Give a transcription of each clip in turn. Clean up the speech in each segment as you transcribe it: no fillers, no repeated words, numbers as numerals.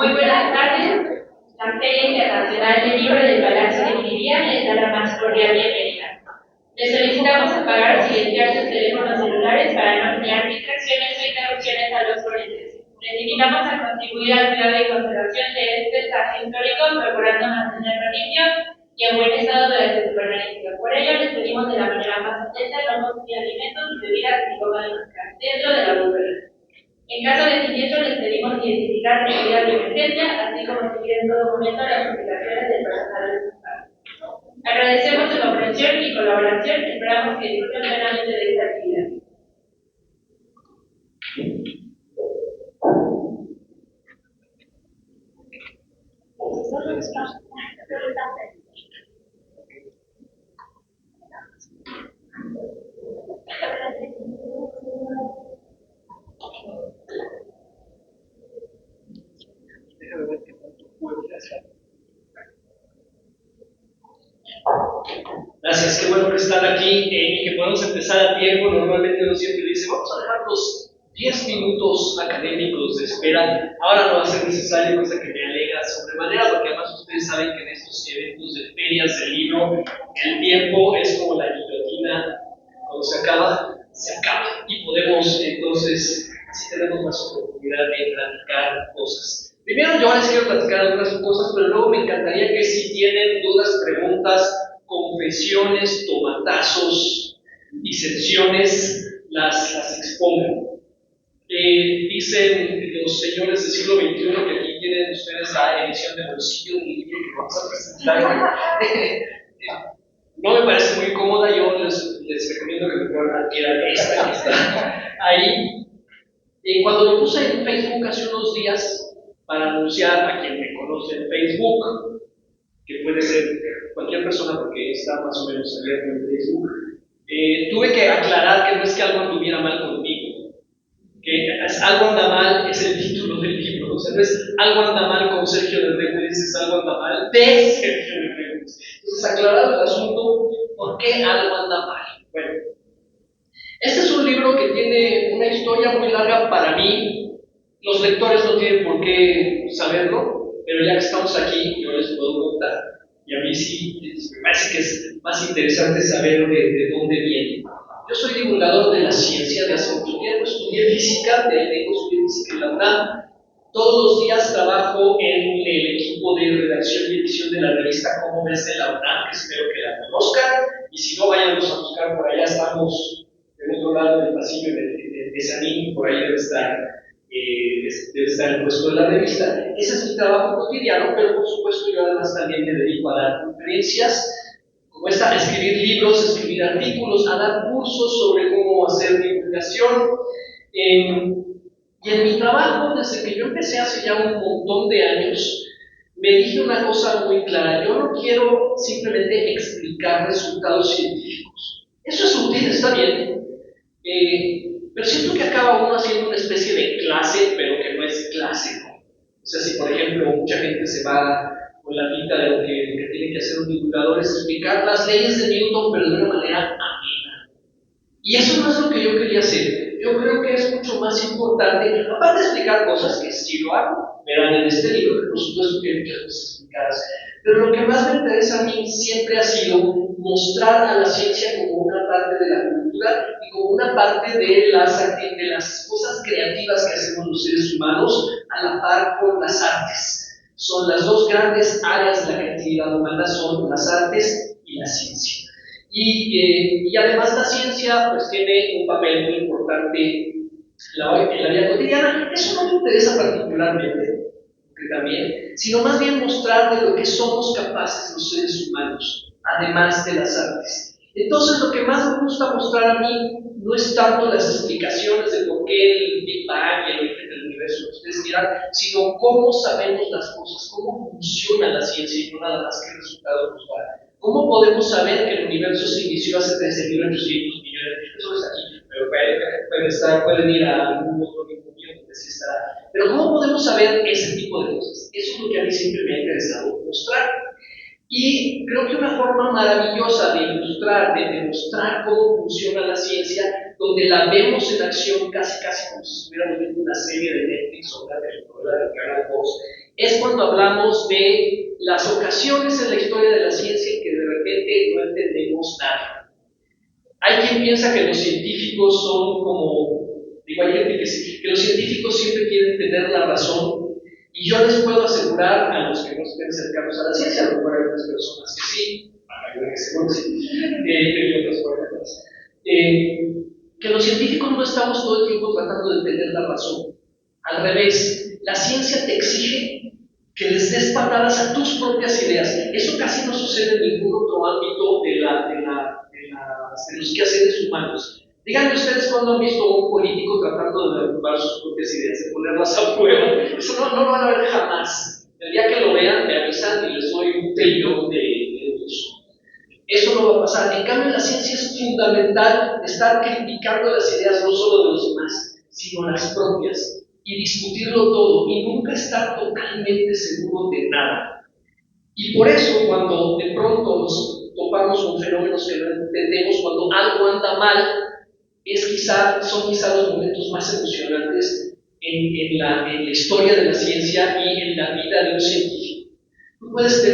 Muy buenas tardes. La Feria Internacional del Libro del Palacio de Minería les da la más cordial bienvenida. Les solicitamos apagar o silenciar sus teléfonos celulares para no crear distracciones o interrupciones a los ponentes. Les invitamos a contribuir al cuidado y conservación de este espacio histórico, procurando mantenerlo limpio y en buen estado durante su permanencia. Por ello, les pedimos de la manera más atenta no consumir alimentos y bebidas que coman dentro de la bóveda. En caso de siniestro, les pedimos identificar medidas de emergencia, así como seguir en todo momento las indicaciones del personal del hospital. Agradecemos su comprensión y colaboración. Esperamos que disfruten plenamente de esta actividad. Gracias, qué bueno que están aquí y que podamos empezar a tiempo. Normalmente uno siempre dice, vamos a dejar los 10 minutos académicos de espera. Ahora no va a ser necesario, cosa que me alegra sobremanera, porque además ustedes saben que en estos eventos de ferias del libro, el tiempo es como la guillotina, cuando se acaba, y podemos entonces, así tenemos más oportunidad de platicar cosas. Primero yo les quiero platicar algunas cosas, pero luego me encantaría que si tienen dudas, preguntas, confesiones, tomatazos, disensiones, las expongan. Dicen los señores del siglo XXI que aquí tienen ustedes la edición de bolsillo de un libro que vamos a presentar. No me parece muy cómoda, yo les recomiendo que mejor adquieran esta que está ahí. Cuando lo puse en Facebook hace unos días para anunciar a quien me conoce en Facebook, que puede ser cualquier persona porque está más o menos abierto en Facebook, tuve que aclarar que no es que algo anduviera mal conmigo, que algo anda mal es el título del libro, o sea, no es algo anda mal con Sergio de Reyes, es algo anda mal de Sergio de Reyes. Entonces, aclarado el asunto, ¿por qué algo anda mal? Bueno, este es un libro que tiene una historia muy larga para mí. Los lectores no tienen por qué saberlo, pero ya que estamos aquí, yo les puedo contar. Y a mí sí, me parece que es más interesante saber de dónde viene. Yo soy divulgador de la ciencia de hace mucho tiempo, estudié física, estudié física en la UNAM. Todos los días trabajo en el equipo de redacción y edición de la revista Cómo Ves de la UNAM, que espero que la conozcan. Y si no, váyanos a buscar por allá, estamos del otro lado del pasillo de Sanín, por ahí debe estar el puesto de la revista. Ese es mi trabajo cotidiano, pero por supuesto yo además también me dedico a dar conferencias, como esta, a escribir libros, a escribir artículos, a dar cursos sobre cómo hacer divulgación. Y en mi trabajo, desde que yo empecé hace ya un montón de años, me dije una cosa muy clara: yo no quiero simplemente explicar resultados científicos. Eso es útil, está bien, pero siento que acaba uno haciendo una especie de clase, pero que no es clase, ¿no? O sea, si por ejemplo mucha gente se va con la pinta de lo que tiene que hacer un divulgador es explicar las leyes de Newton, pero de una manera amena. Y eso no es lo que yo quería hacer. Yo creo que es mucho más importante, aparte de explicar cosas que sí lo hago, verán en este libro, que por supuesto que hay muchas cosas explicadas, pero lo que más me interesa a mí siempre ha sido mostrar a la ciencia como una parte de la cultura y como una parte de las cosas creativas que hacemos los seres humanos, a la par con las artes. Son las dos grandes áreas de la creatividad humana, son las artes y la ciencia. Y además la ciencia pues tiene un papel muy importante en la vida cotidiana. Eso no me interesa particularmente, también, sino más bien mostrar de lo que somos capaces los seres humanos, además de las artes. Entonces, lo que más me gusta mostrar a mí no es tanto las explicaciones de por qué el Big Bang y el origen del universo, lo que ustedes quieran, sino cómo sabemos las cosas, cómo funciona la ciencia y no nada más qué resultados nos da. ¿Cómo podemos saber que el universo se inició hace 13.800 millones? Eso está aquí, pero pueden ir a algún otro libro mío donde sí estará. Pero ¿cómo podemos saber ese tipo de cosas? Eso es lo que a mí siempre me ha interesado mostrar. Y creo que una forma maravillosa de ilustrar, de demostrar cómo funciona la ciencia, donde la vemos en acción casi como si estuviéramos viendo una serie de Netflix o una telenovela del Canal 2, es cuando hablamos de las ocasiones en la historia de la ciencia en que de repente no entendemos nada. Hay quien piensa que los científicos son como, digo, hay gente que sí, que los científicos siempre quieren tener la razón, y yo les puedo asegurar a los que no estén cercanos a la ciencia, a lo mejor hay otras personas que sí, que seguro sí, y otras personas, que los científicos no estamos todo el tiempo tratando de tener la razón. Al revés, la ciencia te exige que les des patadas a tus propias ideas. Eso casi no sucede en ningún otro ámbito de los quehaceres humanos. Díganme ustedes cuándo han visto a un político tratando de derrumbar sus propias ideas, de ponerlas a prueba. Eso no lo van a ver jamás. El día que lo vean, me avisan y les doy un trillón de euros. Eso no va a pasar. En cambio, en la ciencia es fundamental estar criticando las ideas no solo de los demás, sino las propias, y discutirlo todo, y nunca estar totalmente seguro de nada. Y por eso, cuando de pronto nos topamos con fenómenos que no entendemos, cuando algo anda mal, son quizá los momentos más emocionantes en la historia de la ciencia y en la vida de un científico. Tú puedes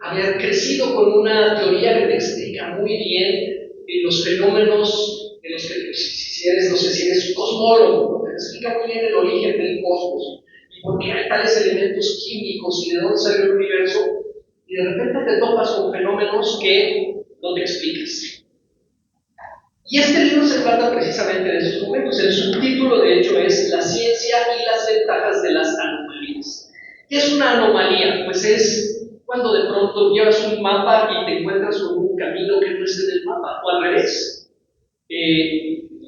haber crecido con una teoría que te explica muy bien los fenómenos de los que, si eres un cosmólogo, te explica muy bien el origen del cosmos y por qué hay tales elementos químicos y de dónde salió el universo, y de repente te topas con fenómenos que no te explicas. Y este libro se trata precisamente de esos momentos. El subtítulo, de hecho, es La ciencia y las ventajas de las anomalías. ¿Qué es una anomalía? Pues es cuando de pronto llevas un mapa y te encuentras con un camino que no es en el mapa, o al revés.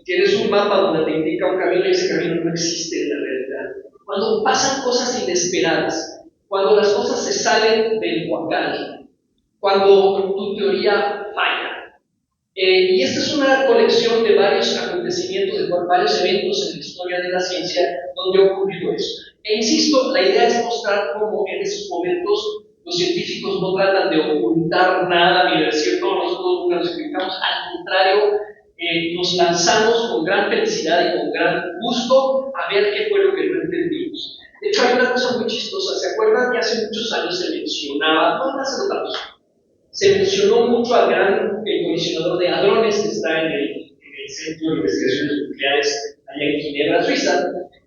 Tienes un mapa donde te indica un camino y ese camino no existe en la realidad. Cuando pasan cosas inesperadas, cuando las cosas se salen del huacal, cuando tu teoría falla. Y esta es una colección de varios acontecimientos, de varios eventos en la historia de la ciencia donde ha ocurrido eso. E insisto, la idea es mostrar cómo en esos momentos los científicos no tratan de ocultar nada ni de decir, no, nosotros nunca nos explicamos. Al contrario, nos lanzamos con gran felicidad y con gran gusto a ver qué fue lo que no entendimos. De hecho, hay una cosa muy chistosa. ¿Se acuerdan que hace muchos años se mencionaba, no hace tantos, se mencionó mucho al gran colisionador de hadrones que está en el Centro de Investigaciones Nucleares allá en Ginebra, Suiza?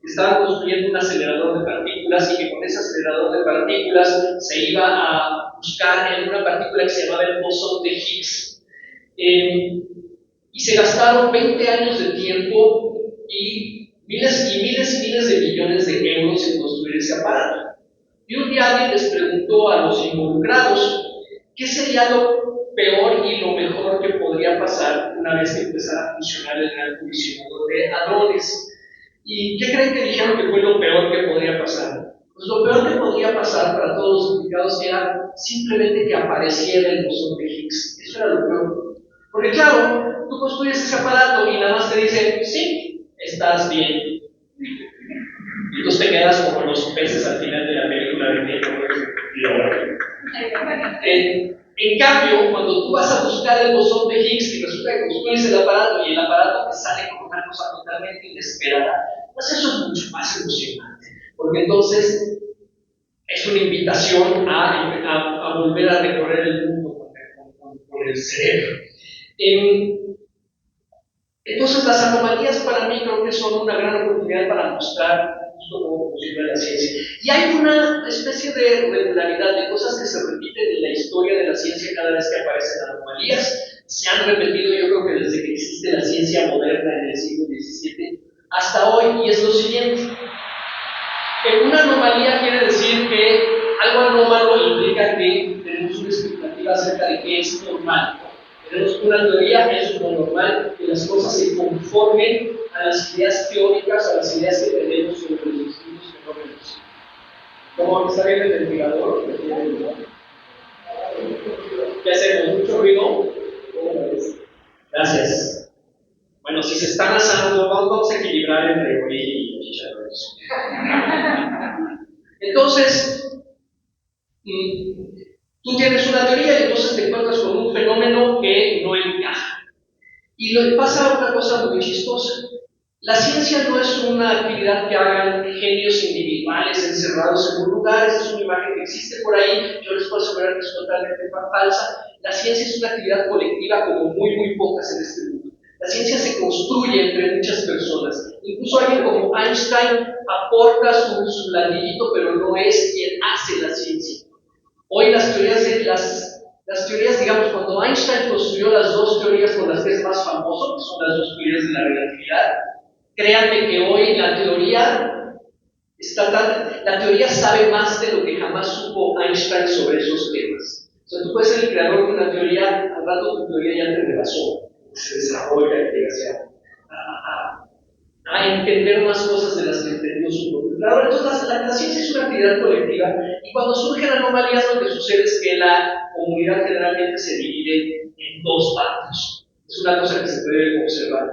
Estaban construyendo un acelerador de partículas y que con ese acelerador de partículas se iba a buscar en una partícula que se llamaba el bosón de Higgs. Y se gastaron 20 años de tiempo y miles y miles y miles de millones de euros en construir ese aparato. Y un día alguien les preguntó a los involucrados qué sería lo peor y lo mejor que podría pasar una vez que empezara a funcionar el gran colisionador de hadrones. ¿Y qué creen que dijeron que fue lo peor que podría pasar? Pues lo peor que podría pasar para todos los implicados era simplemente que apareciera el bosón de Higgs. Eso era lo peor. Porque claro, tú construyes ese aparato y nada más te dice, sí, estás bien. Y entonces te quedas como los peces al final de la película de Nemo. En cambio, cuando tú vas a buscar el bosón de Higgs y resulta que construyes el aparato y el aparato te sale como una cosa totalmente inesperada, pues eso es mucho más emocionante, porque entonces es una invitación a volver a recorrer el mundo con el cerebro. Entonces las anomalías para mí creo que son una gran oportunidad para mostrar justo cómo funciona la ciencia. Y hay una especie de regularidad de cosas que se repiten en la historia de la ciencia cada vez que aparecen anomalías. Se han repetido, yo creo que desde que existe la ciencia moderna en el siglo XVII hasta hoy, y es lo siguiente. Una anomalía quiere decir que algo anómalo implica que tenemos una expectativa acerca de qué es normal. Tenemos una teoría, eso es lo normal, que las cosas se conformen a las ideas teóricas, a las ideas que tenemos sobre los distintos fenómenos. ¿Cómo está bien el ventilador? ¿Qué hacemos? ¿Mucho ruido? Gracias. Bueno, si se están asando, vamos a equilibrar entre orilla y chicharrones. Entonces, tú tienes una teoría y entonces te encuentras con un fenómeno que no encaja. Y le pasa otra cosa muy chistosa. La ciencia no es una actividad que hagan genios individuales encerrados en un lugar, esa es una imagen que existe por ahí, yo les puedo asegurar que es totalmente falsa. La ciencia es una actividad colectiva como muy pocas en este mundo. La ciencia se construye entre muchas personas. Incluso alguien como Einstein aporta su ladrillito, pero no es quien hace la ciencia. Hoy las teorías, digamos, cuando Einstein construyó las dos teorías con las que es más famoso, que son las dos teorías de la relatividad, créanme que hoy la teoría sabe más de lo que jamás supo Einstein sobre esos temas. O sea, tú puedes ser el creador de una teoría, al rato tu teoría ya te rebasó, se desarrolla y llega a entender más cosas de las que entendió su propio creador. Entonces, la ciencia es una actividad colectiva y cuando surgen anomalías, lo que sucede es que la comunidad generalmente se divide en dos partes. Es una cosa que se puede observar.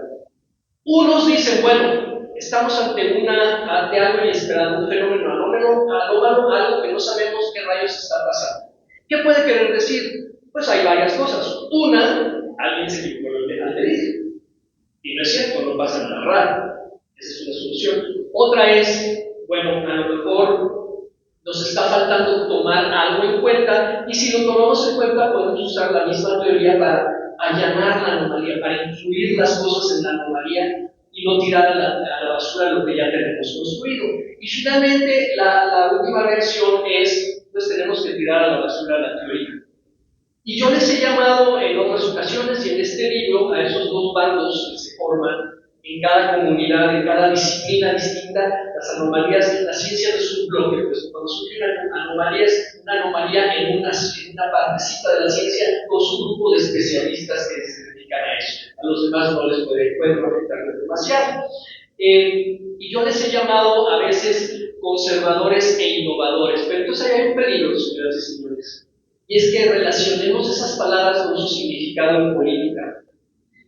Unos dicen, bueno, estamos ante algo inesperado, un fenómeno anómalo, algo que no sabemos qué rayos está pasando. ¿Qué puede querer decir? Pues hay varias cosas. Una, alguien se equivocó al medir. Y no es cierto, no pasa nada raro. Esa es una solución. Otra es, bueno, a lo mejor nos está faltando tomar algo en cuenta, y si lo tomamos en cuenta podemos usar la misma teoría para allanar la anomalía, para incluir las cosas en la anomalía y no tirar a la basura lo que ya tenemos construido. Y finalmente, la última reacción es, pues tenemos que tirar a la basura la teoría. Y yo les he llamado en otras ocasiones y en este libro a esos dos bandos que se forman en cada comunidad, en cada disciplina distinta, las anomalías. La ciencia no es un bloque, pues cuando surge una anomalía es una anomalía en una partecita de la ciencia con su grupo de especialistas que se dedican a eso. A los demás no les puede afectar demasiado. Y yo les he llamado a veces conservadores e innovadores, pero entonces hay un peligro, señoras y señores. Y es que relacionemos esas palabras con su significado en política.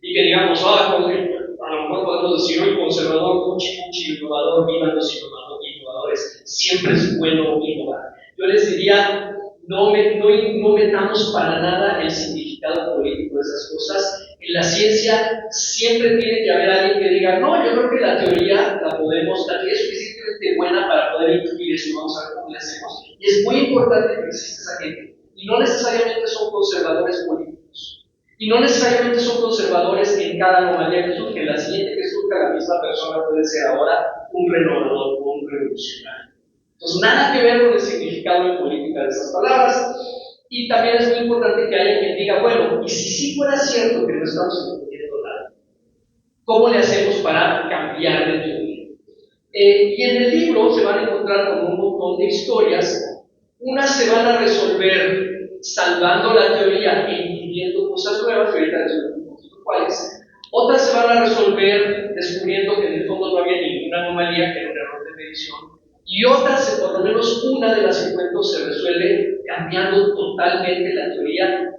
Y que digamos, a lo mejor podemos decir, hoy conservador, cuchi, innovador, vivan los innovadores. Siempre es bueno innovar. Yo les diría, no metamos para nada el significado político de esas cosas. En la ciencia siempre tiene que haber alguien que diga, no, yo creo que la teoría la teoría es suficientemente buena para poder incluir eso, vamos a ver cómo le hacemos. Y es muy importante que exista esa gente. Y no necesariamente son conservadores políticos. Y no necesariamente son conservadores en cada anomalía que surge. La siguiente que surja, la misma persona puede ser ahora un renovador o un revolucionario. Entonces, nada que ver con el significado en política de esas palabras. Y también es muy importante que haya quien diga, bueno, y si sí fuera cierto que no estamos entendiendo nada, ¿cómo le hacemos para cambiar de teoría? Y en el libro se van a encontrar con un montón de historias. Unas se van a resolver salvando la teoría e incluyendo cosas nuevas, que ahorita les voy a decir un poquito cuáles. Otras se van a resolver descubriendo que en el fondo no había ninguna anomalía, que era un error de medición. Y otras, por lo menos una de las que cuento, se resuelve cambiando totalmente la teoría,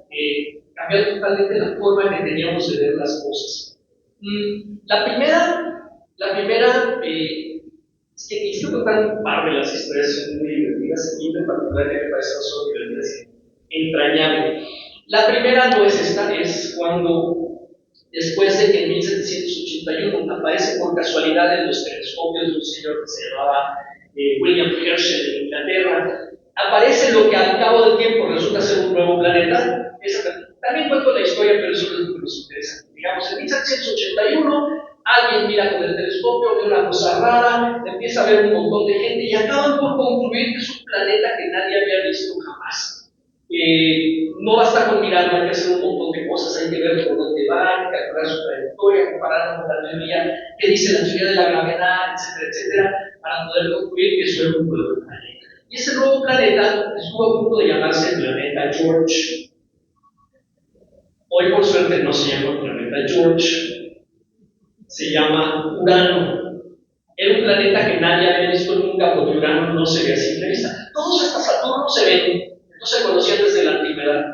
cambiando totalmente la forma que teníamos de ver las cosas. La primera es que quiero contar un par de las historias, son muy divertidas, y en particular que me parecen son divertidas y entrañables. La primera no es esta, es cuando, después de que en 1781 aparece por casualidad en los telescopios de un señor que se llamaba William Herschel en Inglaterra, aparece lo que al cabo del tiempo resulta ser un nuevo planeta. También cuento la historia, pero eso es lo que nos interesa. Digamos, en 1781 alguien mira con el telescopio, ve una cosa rara, empieza a ver un montón de gente y acaban por concluir que es un planeta que nadie había visto jamás. No basta con mirarlo, hay que hacer un montón de cosas, hay que ver por dónde va, calcular su trayectoria, compararlo con la teoría, qué dice la teoría de la gravedad, etcétera, para poder concluir que eso es un nuevo planeta. Y ese nuevo planeta estuvo a punto de llamarse el planeta George. Hoy, por suerte, no se llama el planeta George, se llama Urano. Era un planeta que nadie había visto nunca porque Urano no se ve a simple vista. Todos hasta Saturno se ven, no se conocían desde la antigüedad.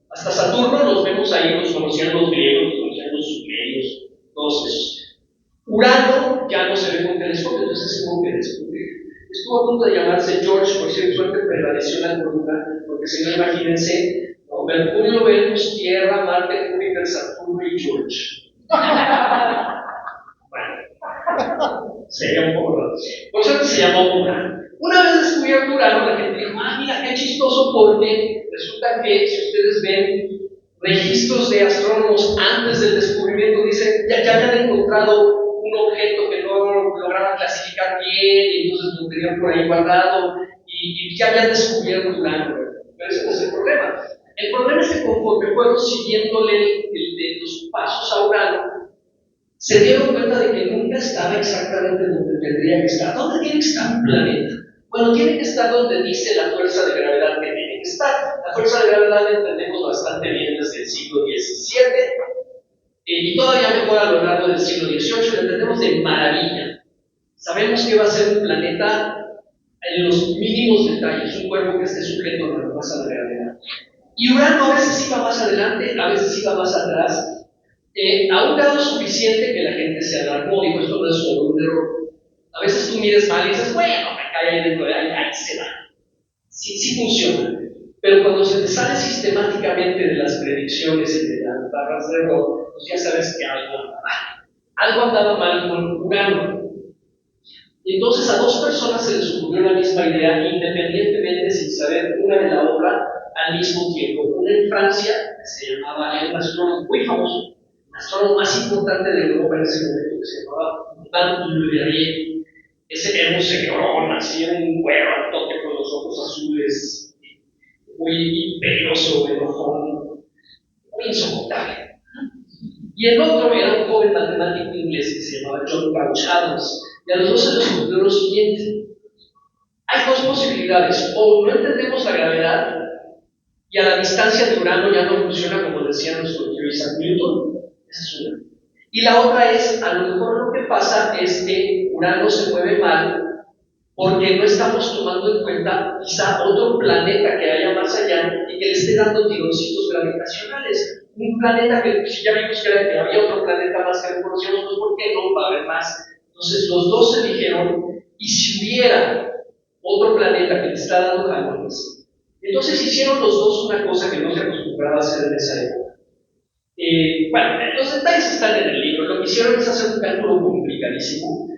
Hasta Saturno los vemos ahí, los conocían los griegos, los conocían los sumerios, todos esos. Urano ya no se ve con telescopio, entonces hubo que descubrir. Estuvo a punto de llamarse George, por cierto, suerte prevaleció la cordura, porque si no, imagínense, Mercurio, Venus, Tierra, Marte, Júpiter, Saturno y George. Bueno, Sería un poco raro. Por eso se llamó Urano. Una vez descubierto Urano, la gente dijo, mira qué chistoso, porque resulta que si ustedes ven registros de astrónomos antes del descubrimiento, dicen, ya habían encontrado un objeto que no lograban clasificar bien, y entonces lo tenían por ahí guardado, y ya habían descubierto Urano. Pero ese no es el problema. El problema es que conforme fueron siguiéndole los pasos a Urano, se dieron cuenta de que nunca estaba exactamente donde tendría que estar. ¿Dónde tiene que estar un planeta? Bueno, tiene que estar donde dice la fuerza de gravedad que tiene que estar. La fuerza de gravedad la entendemos bastante bien desde el siglo XVII y todavía mejor a lo largo del siglo XVIII, la entendemos de maravilla. Sabemos que va a ser un planeta en los mínimos detalles, un cuerpo que esté sujeto a la fuerza de gravedad. Y Urano a veces iba más adelante, a veces iba más atrás, a un grado suficiente que la gente se alarmó, dijo, esto no es solo un error. A veces tú miras mal y dices, bueno, me cae ahí dentro de ahí se va. Sí funciona. Pero cuando se te sale sistemáticamente de las predicciones y de las barras de error, pues ya sabes que algo andaba mal con Urano. Y entonces a dos personas se les ocurrió la misma idea, independientemente, sin saber una de la otra, al mismo tiempo. Una en Francia, que se llamaba, era un astrónomo muy famoso, el astrónomo más importante de Europa en ese momento, que se llamaba Van Leverrier. Ese era un señorón, así era un güero altote con los ojos azules, muy imperioso, enojón, muy insoportable. Y el otro era un joven matemático inglés que se llamaba John Couch Adams. Y a los dos se les ocurrió lo siguiente: hay dos posibilidades, o no entendemos la gravedad y a la distancia de Urano ya no funciona como decía nuestro tío Isaac Newton, esa es una. Y la otra es, a lo mejor lo que pasa es que Urano se mueve mal porque no estamos tomando en cuenta quizá otro planeta que haya más allá y que le esté dando tironcitos gravitacionales. Un planeta que si ya vimos que había otro planeta más que no conocíamos, pues ¿por qué no va a haber más? Entonces los dos se dijeron, ¿y si hubiera otro planeta que le está dando jalones? Entonces hicieron los dos una cosa que no se acostumbraba a hacer en esa época. Bueno, los detalles están en el libro. Lo que hicieron es hacer un cálculo complicadísimo.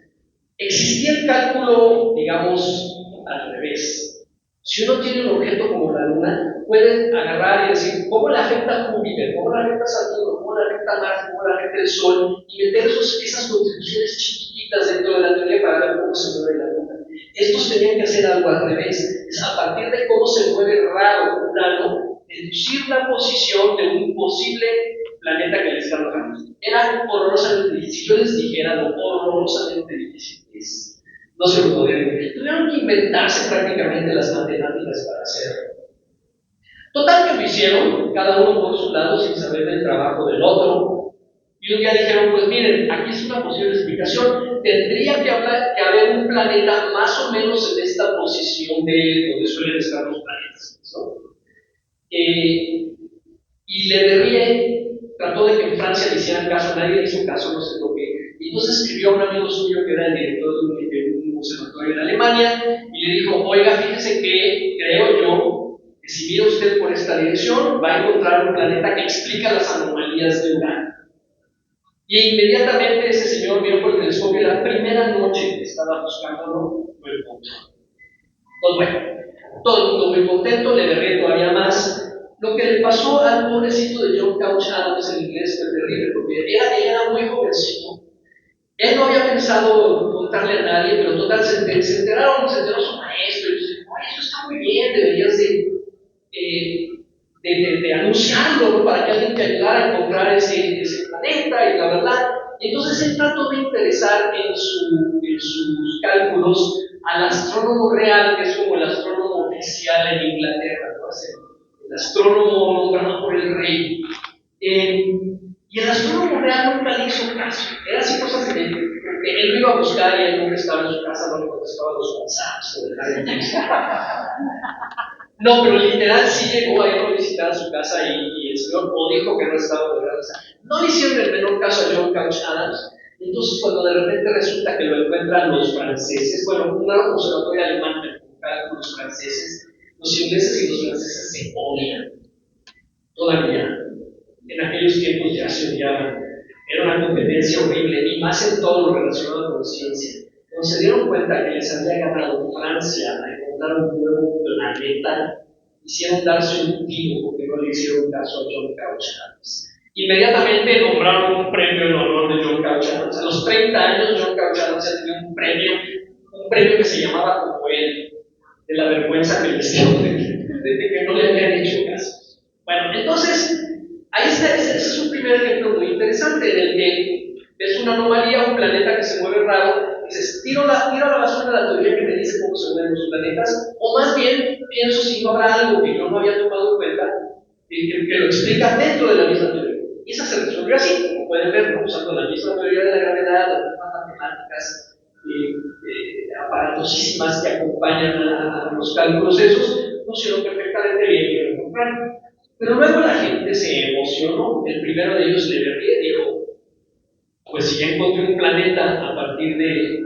Existía el cálculo, digamos, al revés. Si uno tiene un objeto como la Luna, puede agarrar y decir cómo le afecta a Júpiter, cómo le afecta a Saturno, cómo le afecta a Marte, cómo le afecta el Sol, y meter esas contribuciones chiquititas dentro de la teoría para ver cómo se mueve la Luna. Estos tenían que hacer algo al revés. Es a partir de cómo se mueve raro Urano, deducir la posición de un posible planeta que les está alojando. Era horrorosamente difícil. Si yo les dijera lo horrorosamente difícil que es, no se lo podrían decir. Tuvieron que inventarse prácticamente las matemáticas para hacerlo. Total que lo hicieron, cada uno por su lado, sin saber del trabajo del otro. Y un día dijeron, pues miren, aquí es una posible explicación. Tendría que haber un planeta más o menos en esta posición de donde suelen estar los planetas, ¿no? Y Leverrier trató de que en Francia le hicieran caso, nadie le hizo caso, no sé por qué. Y entonces escribió a un amigo suyo que era el director de un observatorio en Alemania y le dijo, oiga, fíjese que creo yo que si mira usted por esta dirección va a encontrar un planeta que explica las anomalías de Urano. Y inmediatamente ese señor miró por el telescopio la primera noche que estaba buscándolo, lo encontró. Pues bueno, todo el mundo muy contento, Leverrier todavía más. Lo que le pasó al pobrecito de John Couch Adams en inglés fue terrible, porque él era muy jovencito. Él no había pensado contarle a nadie, pero total se enteró su maestro y dice, oye, eso está muy bien, deberías de anunciarlo, ¿no? Para que alguien te ayudara a encontrar ese planeta y la verdad. Y entonces él trató de interesar en sus cálculos al astrónomo real, que es como el astrónomo oficial en Inglaterra, ¿no? El astrónomo nombrado por el rey. Y el astrónomo real nunca le hizo caso. Era así cosas que él lo iba a buscar y él nunca estaba en su casa, no le contestaba los WhatsApps. No, pero literal sí llegó a ir a visitar a su casa y el señor o dijo que no estaba de verdad. No le hicieron el menor caso a John Couch Adams. Entonces, cuando de repente resulta que lo encuentran los franceses, bueno, un observatorio alemán con los franceses, los ingleses y los franceses se odian. Todavía, en aquellos tiempos ya se odiaban. era una competencia horrible, y más en todo lo relacionado con ciencia. Cuando se dieron cuenta que les había ganado Francia a encontrar un nuevo planeta, hicieron darse un tiro porque no le hicieron caso a John Couch. Inmediatamente nombraron un premio en honor de John Couch. A los 30 años, John Couch ya tenía un premio que se llamaba como él, de la vergüenza que les dio de que no le habían hecho caso. Bueno, entonces, ahí está, ese es un primer ejemplo muy interesante en el que es una anomalía, un planeta que se mueve raro. Dices, tiro a la basura la teoría que me dice cómo se mueven los planetas, o más bien pienso si no habrá algo que yo no había tomado en cuenta que lo explica dentro de la misma teoría. Y esa se resolvió así, como pueden ver, ¿no? Usando la misma teoría de la gravedad, las mismas matemáticas aparatosísimas que acompañan a los cálculos esos, funcionó perfectamente bien y lo compraron. Pero luego la gente se emocionó. El primero de ellos, Le Verrier, dijo, pues si ya encontré un planeta a partir de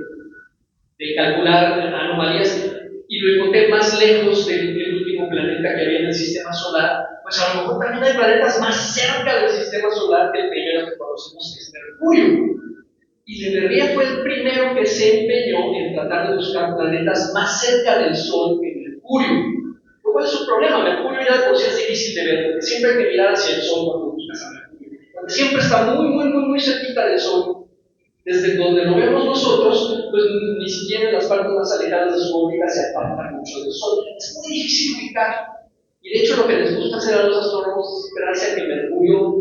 calcular anomalías y lo encontré más lejos del último planeta que había en el sistema solar, pues a lo mejor también hay planetas más cerca del sistema solar que el primero que conocemos, que es Mercurio. Y Le Verrier fue el primero que se empeñó en tratar de buscar planetas más cerca del Sol que Mercurio. ¿Cuál es su problema? Mercurio ya de por sí es difícil de ver, porque siempre hay que mirar hacia el Sol cuando buscas a Mercurio, porque siempre está muy cerquita del Sol. Desde donde lo vemos nosotros, pues ni siquiera en las partes más alejadas de su órbita se aparta mucho del Sol. Es muy difícil ubicar. Y de hecho lo que les gusta hacer a los astrónomos es esperarse a que Mercurio,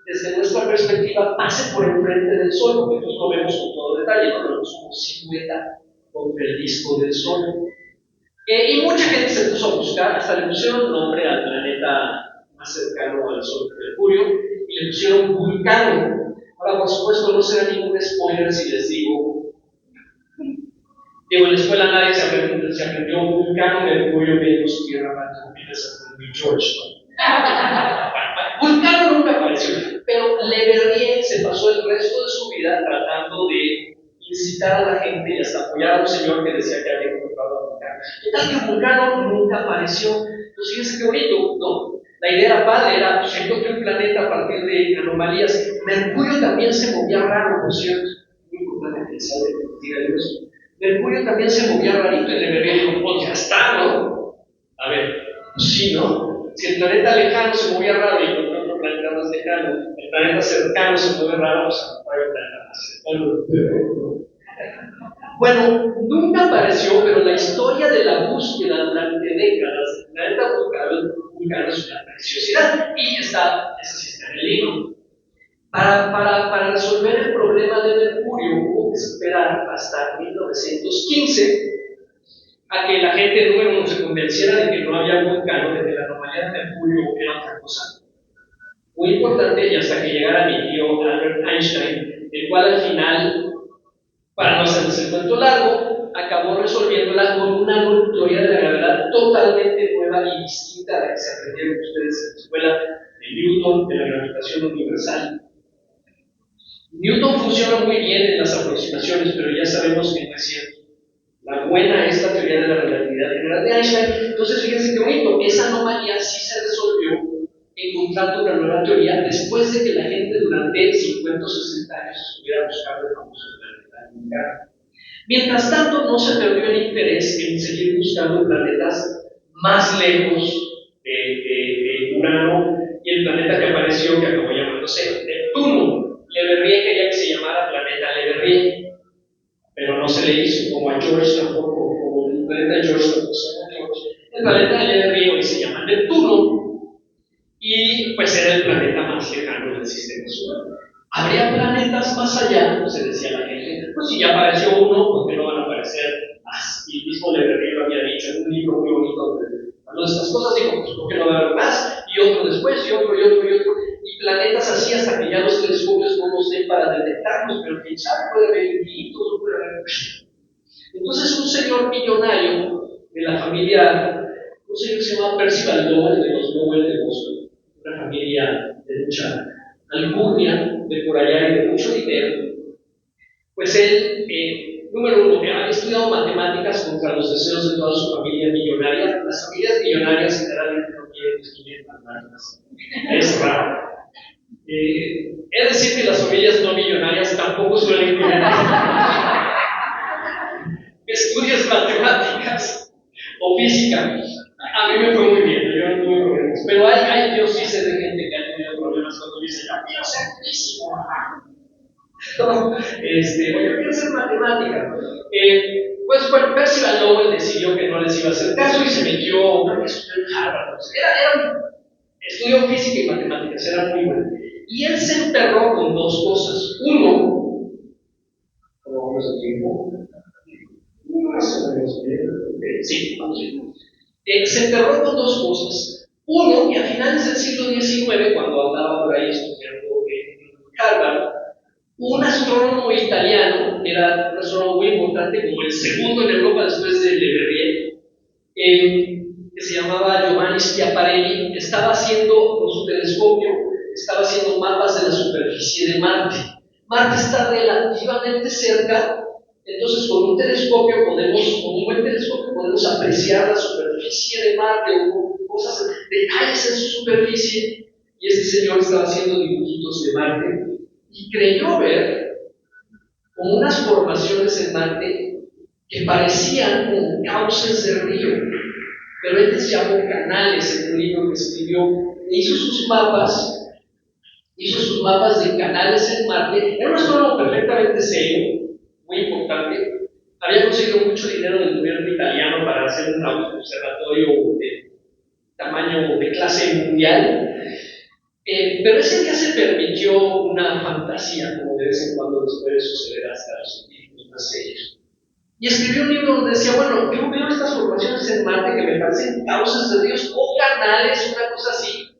desde nuestra perspectiva, pase por enfrente del Sol, porque nosotros lo vemos con todo detalle, lo vemos como silueta contra el disco del Sol. Y mucha gente se puso a buscar, hasta le pusieron nombre al planeta más cercano al Sol que Mercurio, y le pusieron Vulcano. Ahora, por supuesto, no será ningún spoiler si les digo, en la escuela nadie se aprendió Vulcano, Mercurio, Venus, Tierra, Marte, Júpiter, George. Vulcano nunca apareció, pero Le Verrier se pasó el resto de su vida tratando de incitar a la gente y hasta apoyar a un señor que decía que había encontrado a Vulcano. Total que Vulcano nunca apareció. Entonces, fíjense qué bonito, ¿no? La idea era padre, era, pues encontré un planeta a partir de anomalías. Mercurio también se movía raro, por cierto. Muy importante, ¿sabe? Mercurio también se movía rarito y Le Verrier dijo, pues ya está, ¿no? A ver, pues sí, ¿no? Si el planeta lejano se movía raro y encontré otro planeta más lejano, el planeta cercano se mueve raro, pues no hay un planeta más cercano. Bueno, nunca apareció, pero la historia de la búsqueda durante décadas del planeta Vulcano es una preciosidad, y esa sí está en el libro. Para resolver el problema de Mercurio hubo que esperar hasta 1915 a que la gente número uno se convenciera de que no había Vulcano, de que la anomalía de Mercurio era otra cosa muy importante, y hasta que llegara mi tío Albert Einstein, el cual al final, para no hacerles el cuento largo, acabó resolviéndola con una teoría de la gravedad totalmente nueva y distinta a la que se aprendieron ustedes en la escuela de Newton, de la gravitación universal. Newton funciona muy bien en las aproximaciones, pero ya sabemos que no es cierto. La buena es la teoría de la relatividad general de Einstein. Entonces, fíjense qué bonito, esa anomalía sí se resolvió encontrando una nueva teoría después de que la gente durante 50 o 60 años estuviera buscando el famoso planeta Vulcano. Mientras tanto, no se perdió el interés en seguir buscando planetas más lejos de Urano, y el planeta que apareció, que acabó llamándose Neptuno. Le Verrier quería que se llamara planeta Le Verrier, pero no se le hizo, como a George tampoco, como el planeta George tampoco se llama George. El planeta Le Verrier hoy se llama Neptuno, y pues era el planeta más lejano del sistema solar. ¿Habría planetas más allá? Se decía la gente. Pues si ya apareció uno, ¿por qué no van a aparecer más? Y el mismo Le Verrier lo había dicho en un libro muy bonito hablando de estas cosas. Dijo, pues ¿por qué no va a haber más? Y otro después, y otro, y planetas así hasta que ya los telescopios no nos den para detectarlos, pero quién sabe, puede haber infinitos, puede haber... Entonces un señor millonario de la familia, un señor que se llama Percival Lowell, de los Lowell de Boston, una familia de mucha alcurnia, de por allá y de mucho dinero, pues él, número uno, había estudiado matemáticas contra los deseos de toda su familia millonaria. Las familias millonarias generalmente no quieren estudiar matemáticas, es raro. He de decir que las familias no millonarias tampoco suelen tener estudios matemáticas o física. A mí me fue muy bien, yo no tuve problemas. Pero yo sí sé de gente que ha tenido problemas cuando dice, yo quiero ser físico. Yo quiero ser matemática. Pues bueno, Percival Lowell decidió que no les iba a hacer caso y se metió, creo que estudió en Harvard. Estudió física y matemáticas, era muy bueno. Y él se emperró con dos cosas. Uno, ¿cómo vamos a tiempo? Más o menos bien. Sí, vamos bien. Se emperró con dos cosas. Uno, que a finales del siglo XIX, cuando andaba por ahí estudiando en Harvard, un astrónomo italiano, que era un astrónomo muy importante, como el segundo en Europa después de Le Verrier, que se llamaba Giovanni Schiaparelli, estaba haciendo con su telescopio, estaba haciendo mapas de la superficie de Marte. Marte está relativamente cerca, entonces con un buen telescopio podemos apreciar la superficie de Marte o cosas, detalles en su superficie, y este señor estaba haciendo dibujitos de Marte y creyó ver como unas formaciones en Marte que parecían como cauces de río, pero él les llamó canales en un libro que escribió. Hizo sus mapas de canales en Marte. Era un astrónomo perfectamente serio, muy importante. Había conseguido mucho dinero del gobierno italiano para hacer un observatorio de tamaño de clase mundial. Pero ese día se permitió una fantasía, como de vez en cuando les puede suceder hasta los científicos más serios. Y escribió un libro donde decía, bueno, yo veo estas formaciones en Marte que me parecen cauces de ríos o canales, una cosa así,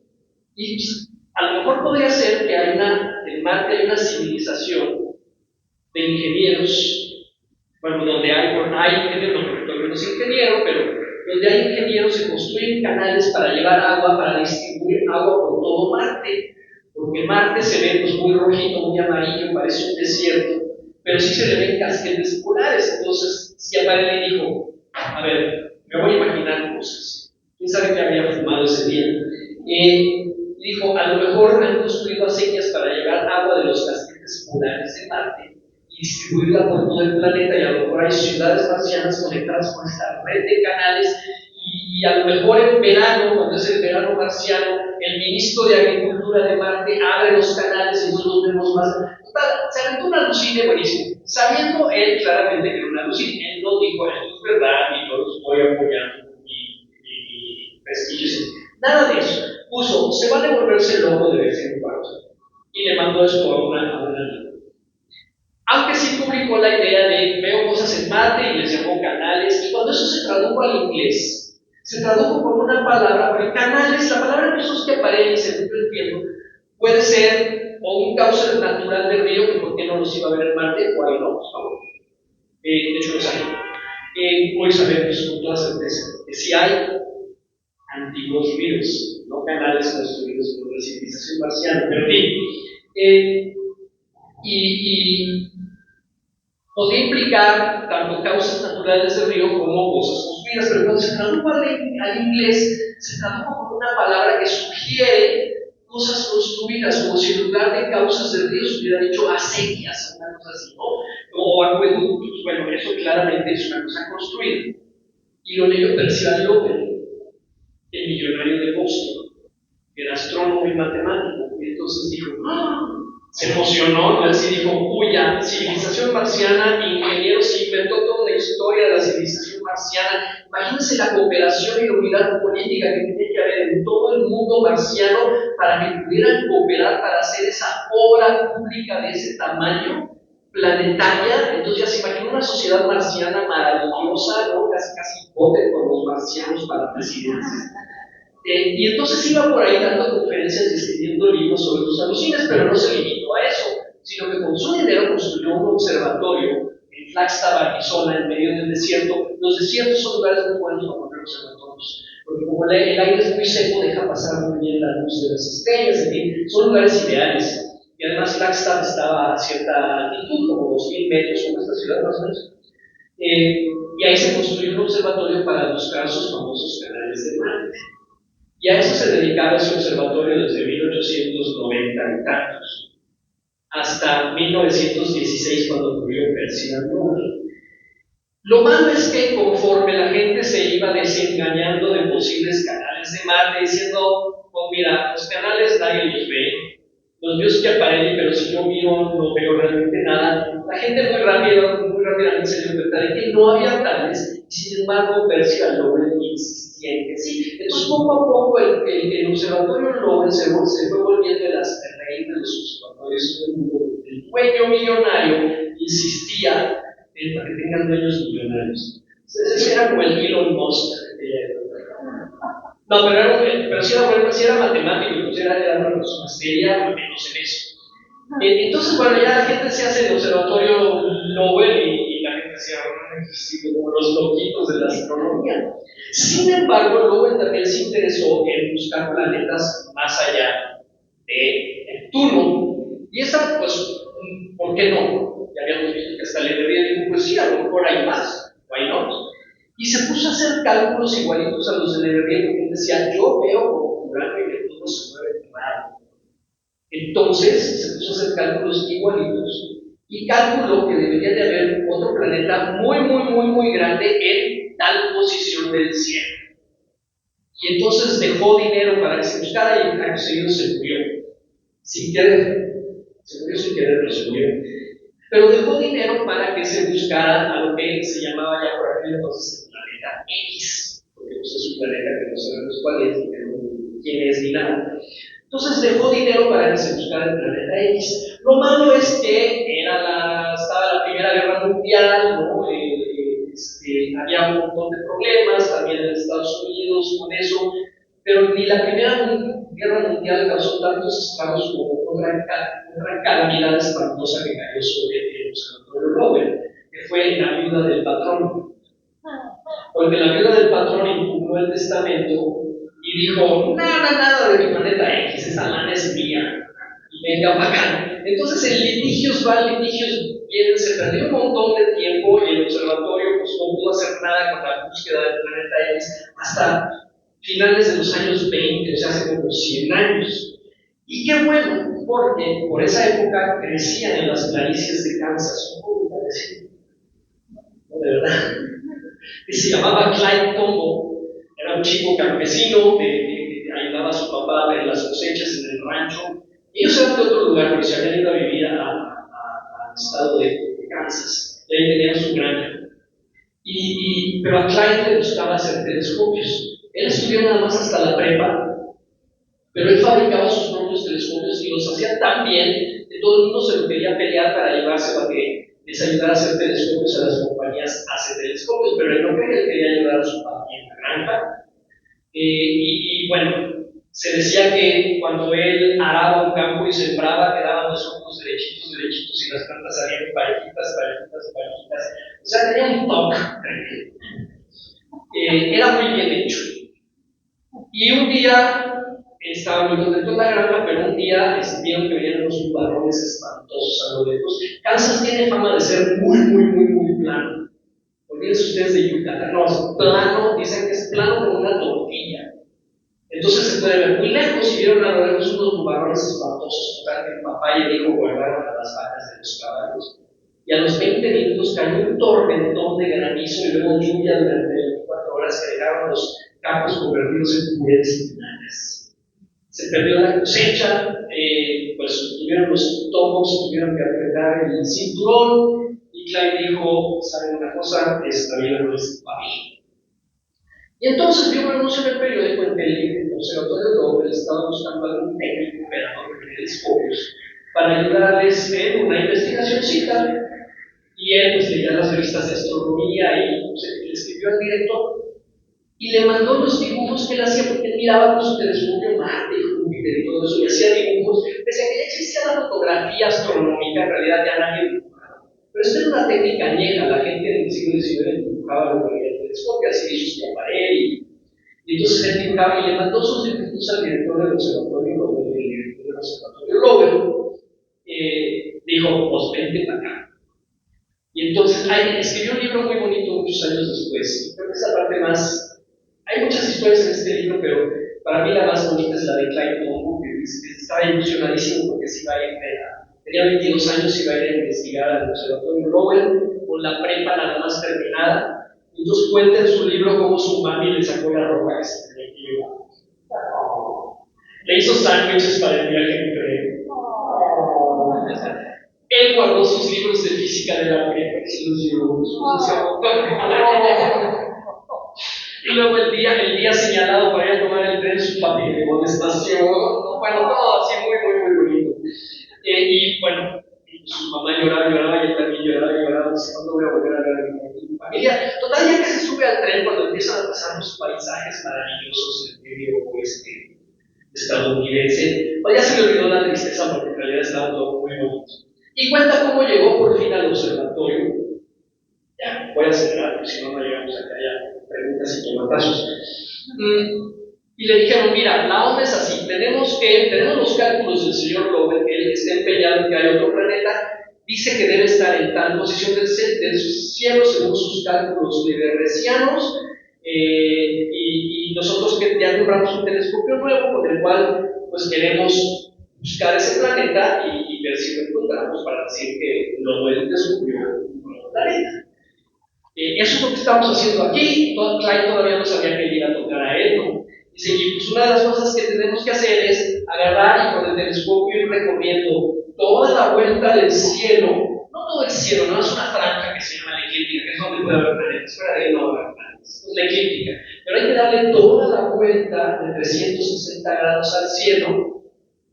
y a lo mejor podría ser que en Marte hay una civilización de ingenieros, bueno, donde hay ingenieros, no es ingeniero, pero donde hay ingenieros se construyen canales para llevar agua, para distribuir agua por todo Marte, porque Marte se ve pues, muy rojito, muy amarillo, parece un desierto, pero sí se le ven casquetes polares. Entonces Schiaparelli dijo, a ver, me voy a imaginar cosas, quién sabe qué había fumado ese día. Dijo, a lo mejor han construido acequias para llevar agua de los casquetes polares de Marte y distribuirla por todo el planeta, y a lo mejor hay ciudades marcianas conectadas con esta red de canales, y a lo mejor en verano, cuando es el verano marciano, el ministro de Agricultura de Marte abre los canales y nosotros los vemos más. Total, se aventó una alucine buenísimo, sabiendo él claramente que era una alucine. Él no dijo, esto es verdad y yo los voy apoyando con mi prestigio, nada de eso. Puso, se va a devolverse loco de vez en cuando, y le mandó esto a una niña. Aunque sí publicó la idea de veo cosas en Marte y les llamó canales, y cuando eso se tradujo al inglés, se tradujo con una palabra, porque canales, la palabra que usó Schiaparelli, según yo entiendo, puede ser o un cauce natural del río, que por qué no los iba a ver en Marte, o ahí no, de hecho los hay. Hoy sabemos con toda certeza que sí hay antiguos ríos, no canales construidos por la civilización marciana, pero en fin. Y podría implicar tanto causas naturales del río como cosas construidas, pero cuando se tradujo al inglés, se tradujo con una palabra que sugiere cosas construidas, como si en lugar de causas del río se hubiera dicho acequias, una cosa así, ¿no? O acueductos. Bueno, eso claramente es una cosa construida. Y lo leyó Percival Lowell, el millonario de Boston, que era astrónomo y matemático, y entonces dijo, se emocionó, ¿no? Él sí dijo, cuya civilización marciana, ingeniero, se inventó toda una historia de la civilización marciana. Imagínense la cooperación y la unidad política que tenía que haber en todo el mundo marciano para que pudieran cooperar para hacer esa obra pública de ese tamaño, planetaria. Entonces ya se imaginó una sociedad marciana maravillosa, ¿no? Casi voten con los marcianos para presidentes. Y entonces iba por ahí dando conferencias y escribiendo libros sobre sus alucines, pero no se limitó a eso, sino que con su dinero construyó un observatorio en Flagstaff, Arizona, en medio del desierto. Los desiertos son lugares muy buenos para poner observatorios, porque como el aire es muy seco, deja pasar muy bien la luz de las estrellas, en fin, son lugares ideales. Y además Flagstaff estaba a cierta altitud, como 2000 metros, como esta ciudad más o menos. Y ahí se construyó un observatorio para buscar sus famosos canales de Marte. Y a eso se dedicaba ese observatorio desde 1890 y tantos, hasta 1916 cuando murió Percival Lowell. Lo malo es que conforme la gente se iba desengañando de posibles canales de Marte, diciendo, oh mira, los canales nadie los ve, los veo Schiaparelli, pero si yo miro no veo realmente nada, la gente muy rápidamente se dio cuenta de que no había tales, y sin embargo Percival Lowell insistía en que sí. Entonces poco a poco el observatorio Lowell se fue volviendo el asperrey de los observatorios del mundo. El dueño millonario insistía para que tengan dueños millonarios. Ese era como el Elon Musk. No, pero sí era matemático, pues era una persona seria, menos en eso. Entonces, bueno, ya la gente se hace el observatorio Lowell y la gente se llama como los loquitos de la astronomía. Sin embargo, Lowell también se interesó en buscar planetas más allá de Neptuno. Y esa, pues, ¿por qué no? Ya habíamos visto que hasta le debía dijo, pues sí, a lo mejor hay más, why not? Y se puso a hacer cálculos igualitos a los de Leverrier, porque él decía, yo veo como Urano y Neptuno se mueven raro. Entonces se puso a hacer cálculos igualitos y calculó que debería de haber otro planeta muy grande en tal posición del cielo. Y entonces dejó dinero para que se buscara y acto seguido se murió. Sin querer. Se murió sin querer, pero se murió. Pero dejó dinero para que se buscara a lo que se llamaba ya por aquel entonces el planeta X, porque pues, es un planeta que no sabemos cuál es, quién es ni nada. Entonces dejó dinero para que se buscara el planeta X. Lo malo es que estaba la Primera Guerra Mundial, ¿no? Había un montón de problemas también en Estados Unidos con eso, pero ni la Primera Guerra Mundial causó tantos estragos como otra calamidad espantosa que cayó sobre el observatorio Lowell, que fue la viuda del patrón. Porque la viuda del patrón impugnó el testamento y dijo, nada de mi planeta X, esa lana es mía, y venga para acá. Entonces en litigios vienen, se perdió un montón de tiempo y el observatorio pues, no pudo hacer nada con la búsqueda del planeta X hasta finales de los años 20, o sea, hace como 100 años. Y qué bueno, porque por esa época crecían en las planicies de Kansas, de verdad, que se llamaba Clyde Tombaugh, era un chico campesino que ayudaba a su papá a ver las cosechas en el rancho. Ellos eran de otro lugar, porque se habían ido a vivir al estado de Kansas, y ahí tenían su granja. Pero a Clyde le gustaba hacer telescopios. Él estudió nada más hasta la prepa, pero él fabricaba sus propios telescopios y los hacía tan bien que todo el mundo se lo quería pelear para llevarse a que les ayudara a hacer telescopios a las compañías hace telescopios, pero él no quería, él quería ayudar a su papi en la granja. Y bueno, se decía que cuando él araba un campo y sembraba, quedaban los ojos derechitos, y las plantas salían parejitas. O sea, tenía un toque. Era muy bien hecho. Y un día estaba muy contento en la granja, pero un día vieron que venían unos nubarrones espantosos a lo lejos. Kansas tiene fama de ser muy plano. Olvídense ustedes de Yucatán, no, es plano, dicen que es plano como una tortilla. Entonces se puede ver muy lejos y vieron a lo lejos unos nubarrones espantosos. Total, que el papá y el hijo guardaron a las vacas de los caballos. Y a los 20 minutos cayó un tormentón de granizo y luego lluvia durante 24 horas que dejaron los campos convertidos en puretas y naranjas. Se perdió la cosecha, pues tuvieron los tomos, tuvieron que apretar el cinturón y Clyde dijo, ¿saben una cosa? Esta vida no es para mí. Y entonces vio un anuncio en el periódico en que el observatorio Lowell estaba buscando algún técnico operador de telescopios para ayudarles en una investigacióncita. Y él pues leía las revistas de astronomía y pues, le escribió al director y le mandó los dibujos que él hacía porque él miraba con su telescopio Marte y Júpiter y todo eso y hacía dibujos. Pese a que ya existía la fotografía astronómica, en realidad ya nadie dibujaba. Pero esta era una técnica añeja, la gente en el siglo XIX dibujaba lo que veía el telescopio, así hizo Schiaparelli. Y entonces él dibujaba y le mandó sus dibujos al director del observatorio, Lowell. Dijo, pues vente para acá. Y entonces escribió un libro muy bonito muchos años después. Creo que esa parte más. Hay muchas historias en este libro, pero Para mí la más bonita es la de Clyde Tombaugh, que estaba emocionadísimo porque se iba a ir tenía 22 años y iba a ir a investigar al Observatorio Lowell con la prepa nada más terminada. Entonces cuenta en su libro cómo su mami le sacó la ropa que se tenía que llevar. Le hizo sándwiches para el viaje en tren. Él guardó sus libros de física de la prepa y se los llevó. Y luego el día señalado para ir a tomar el tren, su papi le llevó de estación. Bueno, todo así muy bonito. Y bueno, su mamá lloraba y él también lloraba. Dice, ¿cuándo voy a volver a ver a mi familia? Total, ya que se sube al tren, cuando empiezan a pasar los paisajes maravillosos del medio oeste estadounidense, pues ya se le olvidó la tristeza porque en realidad estaba todo muy bonito. Y cuenta cómo llegó por fin al observatorio. Ya, voy a acelerar, porque si no, no llegamos acá ya preguntas y tomatazos. Y le dijeron, mira, la onda es así, tenemos los cálculos del señor Lowell, que él está empeñado en que hay otro planeta, dice que debe estar en tal posición del cielo según sus cálculos liberresianos, y nosotros que ya compramos un telescopio nuevo con el cual pues queremos buscar ese planeta y ver si lo encontramos para decir que Lowell descubrió un nuevo planeta. Eso es lo que estamos haciendo aquí. Clyde todavía no sabía que iba a tocar a él, ¿no? Dice, y pues una de las cosas que tenemos que hacer es agarrar y con el telescopio ir recorriendo toda la vuelta del cielo, no todo el cielo, no es una franja que se llama la eclíptica, que es donde puede haber planetas, fuera de ahí no va a haber planetas, es la eclíptica, pero hay que darle toda la vuelta de 360 grados al cielo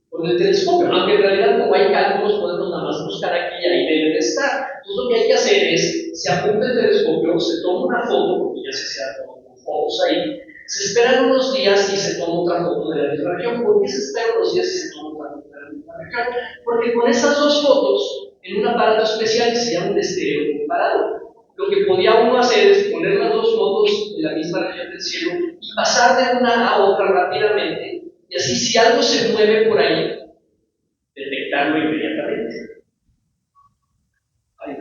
con el telescopio, aunque en realidad como hay cálculos podemos nada más buscar aquí y ahí debe de estar. Entonces lo que hay que hacer es, se apunta el telescopio, se toma una foto, porque ya se ha tomado fotos ahí, se esperan unos días y se toma otra foto de la misma región. ¿Por qué se esperan unos días y se toma otra foto de la misma región? Porque con esas dos fotos, en un aparato especial que se llama un estéreo comparado, lo que podía uno hacer es poner las dos fotos de la misma región del cielo y pasar de una a otra rápidamente, y así si algo se mueve por ahí, detectarlo inmediatamente. Ay,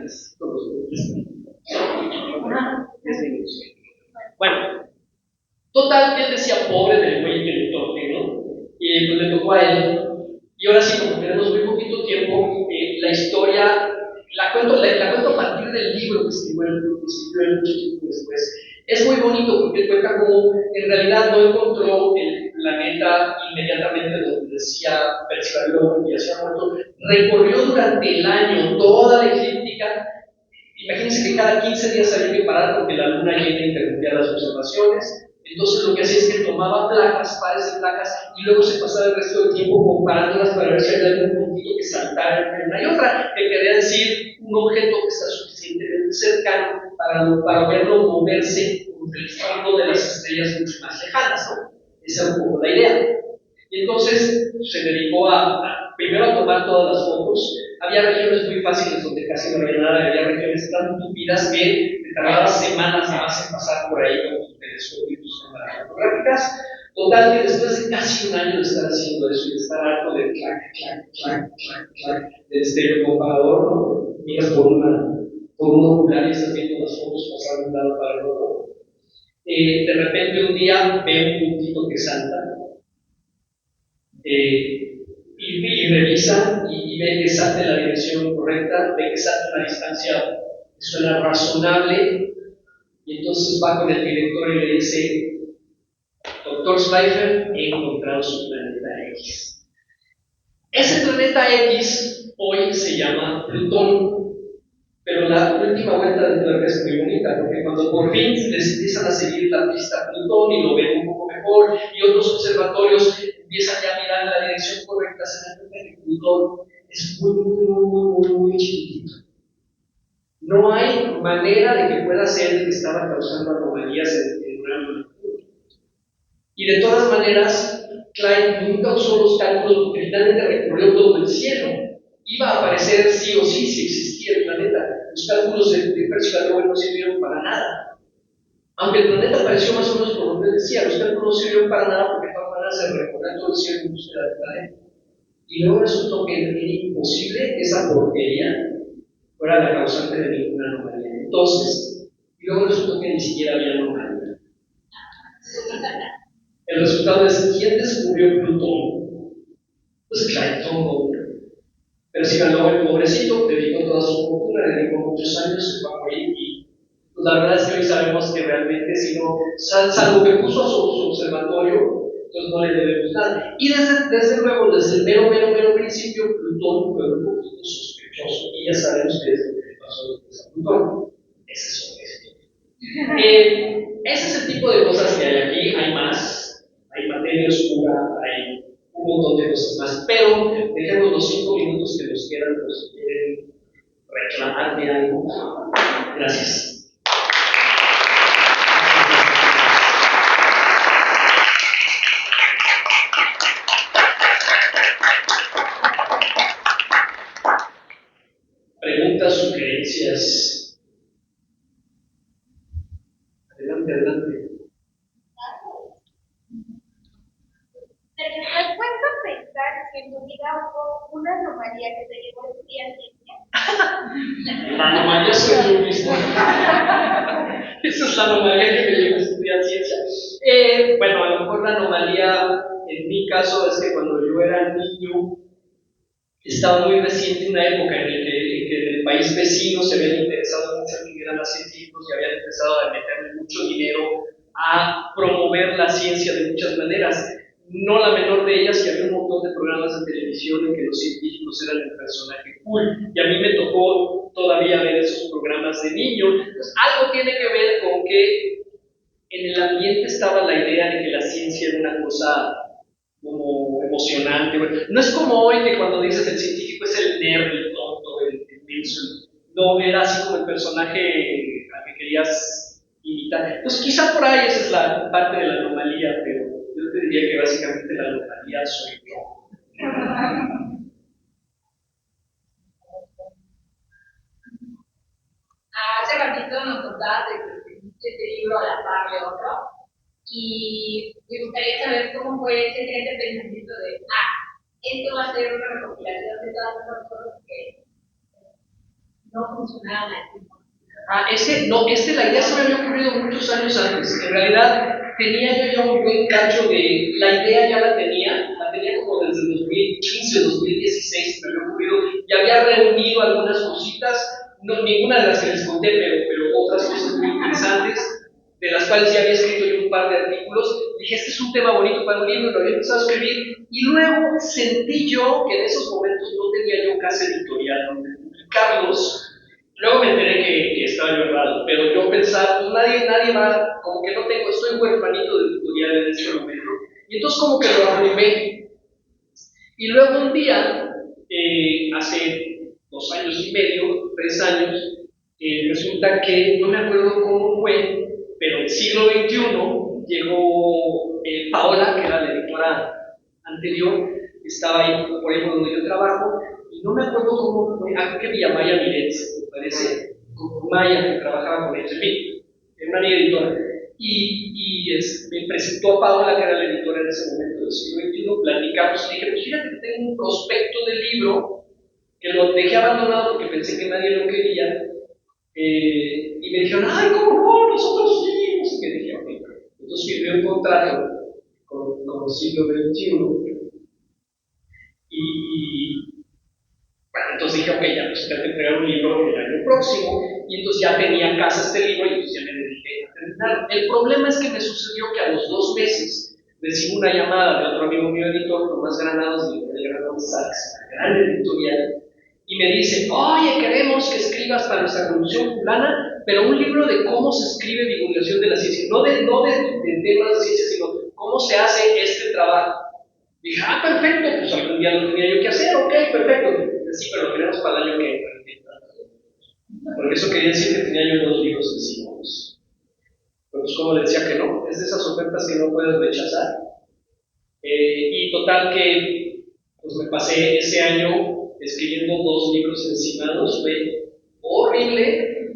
bueno, total, que él decía pobre del güey que le toque, ¿no? Y pues le tocó a él. Y ahora sí, como tenemos muy poquito tiempo, la historia la cuento a partir del libro que escribió mucho tiempo después. Es muy bonito porque cuenta cómo en realidad no encontró el planeta inmediatamente donde decía Percival Lowell y hacía muerto. Recorrió durante el año toda la eclíptica. Imagínense que cada 15 días había que parar porque la luna llena interrumpía las observaciones. Entonces lo que hacía es que tomaba placas, pares de placas, y luego se pasaba el resto del tiempo comparándolas para ver si había algún puntito que saltara entre una y otra, que quería decir un objeto que está suficientemente cercano para verlo moverse contra el fondo de las estrellas mucho más lejanas, ¿no? Esa era un poco la idea. Y entonces se dedicó primero a tomar todas las fotos. Había regiones muy fáciles donde casi no había nada, había regiones tan tupidas que te tardaba semanas más en pasar por ahí con tu telescopio y tus cámaras fotográficas. Total, que después de casi un año de estar haciendo eso y de estar harto de clac, del estéreo comparador, ¿no? Miras por un ocular y estás viendo las fotos pasar de un lado para el otro. De repente un día ve un puntito que salta. Y revisa y ve que salta en la dirección correcta, ve que salta a una distancia que suena razonable, y entonces va con el director y le dice: Dr. Schleifer, he encontrado su planeta X. Ese planeta X hoy se llama Plutón, pero la última vuelta de tuerca es muy bonita, porque cuando por fin les empiezan a seguir la pista a Plutón y lo ven un poco mejor, y otros observatorios empiezan ya a mirar en la dirección correcta, se dan cuenta que Plutón es muy chiquitito. No hay manera de que pueda ser que estaba causando anomalías en una magnitud. Y de todas maneras, Clyde nunca usó los cálculos porque finalmente recorrió todo el cielo. Iba a aparecer sí o sí si existía el planeta. Los cálculos de Percival Lowell no sirvieron para nada. Aunque el planeta apareció más o menos por donde decía, los cálculos no sirvieron para nada porque de todas maneras se recorrió todo el cielo en búsqueda del planeta. Y luego resultó que era imposible que esa porquería fuera la causante de ninguna anomalía. Entonces, y luego resultó que ni siquiera había anomalía. El resultado es, ¿quién descubrió Plutón? Pues Clayton. Pero si ganó el pobrecito, dedicó toda su fortuna, dedicó muchos años, se fue a morir y pues, la verdad es que hoy sabemos que realmente, si no, salvo que puso su observatorio, pues no le debemos nada. Y desde luego, desde el mero principio, Plutón fue un poquito sospechoso y ya sabemos que es lo que pasó desde a Plutón. Ese es ese es el tipo de cosas que hay aquí, hay más, hay materia oscura, hay un montón de cosas más, pero dejemos los 5 minutos que nos quedan, pues si quieren reclamarme algo. Gracias. Preguntas, sugerencias. Adelante. ¿Te has puesto a pensar que en tu vida hubo una anomalía que te llevó a estudiar ciencia? La anomalía soy yo mismo. Esa es la anomalía que me llevó a estudiar ciencia. Bueno, a lo mejor la anomalía en mi caso es que cuando yo era niño estaba muy reciente una época en la que en el país vecino se habían interesado mucho en que eran más científicos y habían empezado a meterle mucho dinero a promover la ciencia de muchas maneras. No la menor de ellas, que había un montón de programas de televisión en que los científicos eran el personaje cool. Y a mí me tocó todavía ver esos programas de niño. Entonces, algo tiene que ver con que en el ambiente estaba la idea de que la ciencia era una cosa como emocionante. No es como hoy que cuando dices el científico es el nerd, el tonto, el menso. No, era así como el personaje al que querías imitar. Entonces, quizá por ahí esa es la parte de la anomalía, pero yo te diría que básicamente la anomalía soy yo. Hace ratito nos contabas de que este libro a la par de otro, y me gustaría saber cómo fue ese tren de pensamiento de, esto va a ser una recopilación de todas las cosas que no funcionaban al tiempo. La idea se me había ocurrido muchos años antes. En realidad, tenía yo ya un buen cacho de. La idea ya la tenía como desde 2015, 2016, me había ocurrido. Ya había reunido algunas cositas, no, ninguna de las que les conté, pero otras cosas muy interesantes, de las cuales ya había escrito yo un par de artículos. Dije, este es un tema bonito para un libro, lo había empezado a escribir. Y luego sentí yo que en esos momentos no tenía yo casa editorial donde publicarlos. Luego me enteré que estaba yo errado, pero yo pensaba, pues nadie va, como que no tengo, estoy huerfanito de editorial en este momento, y entonces como que lo arruiné. Y luego un día, hace 2 años y medio, 3 años, resulta que, no me acuerdo cómo fue, pero en el siglo XXI llegó Paola, que era la editora anterior, estaba ahí por ahí donde yo trabajo, y no me acuerdo cómo fue, creo que Villamaya Miretz, me parece, con Maya, que trabajaba con ellos, en fin, una amiga editora. Y me presentó a Paola, que era la editora en ese momento del siglo XXI, platicamos, y dije, pues fíjate que tengo un prospecto de libro, que lo dejé abandonado porque pensé que nadie lo quería, y me dijeron, ay, ¿cómo no? Nosotros sí, no sé qué, dije, ok. Entonces firmé un contrato con el siglo XXI, y bueno, entonces dije, ok, ya pues tengo que entregar un libro el año próximo, y entonces ya tenía en casa este libro, y entonces ya me dediqué a terminar. El problema es que me sucedió que a los 2 meses recibo una llamada de otro amigo mío editor, Tomás Granados, de Granados Sachs, una gran editorial, y me dice, oye, queremos que escribas para nuestra colección fulana, pero un libro de cómo se escribe divulgación de la ciencia, no de temas de ciencia, sino cómo se hace este trabajo. Dije, perfecto, pues algún día lo tenía yo que hacer, ok, perfecto. Sí, pero lo queremos para el año que entra. Porque eso quería decir que tenía yo 2 libros encima. Pues como le decía que no, es de esas ofertas que no puedes rechazar. Y total que pues me pasé ese año escribiendo 2 libros encimados, fue horrible,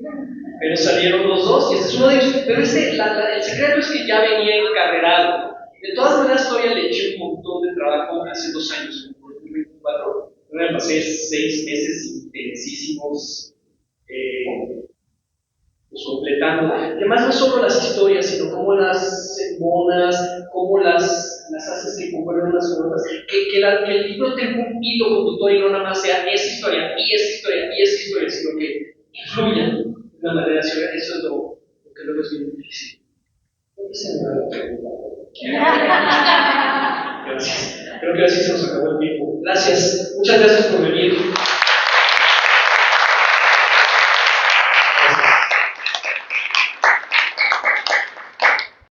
pero salieron los 2 y este es uno de ellos. Pero el secreto es que ya venía encarrerado. De todas maneras, todavía le eché un montón de trabajo hace 2 años, en 2024. Me pasé 6 meses intensísimos, pues completando. Y además no solo las historias, sino cómo las monas, cómo las haces que concuerden unas con otras. Que el libro tenga un hilo conductor y no nada más sea esa historia, y esa historia, y esa historia, sino que influya de una manera. Eso es lo que luego es bien difícil. Gracias. Creo que así se nos acabó el tiempo. Gracias. Muchas gracias por venir.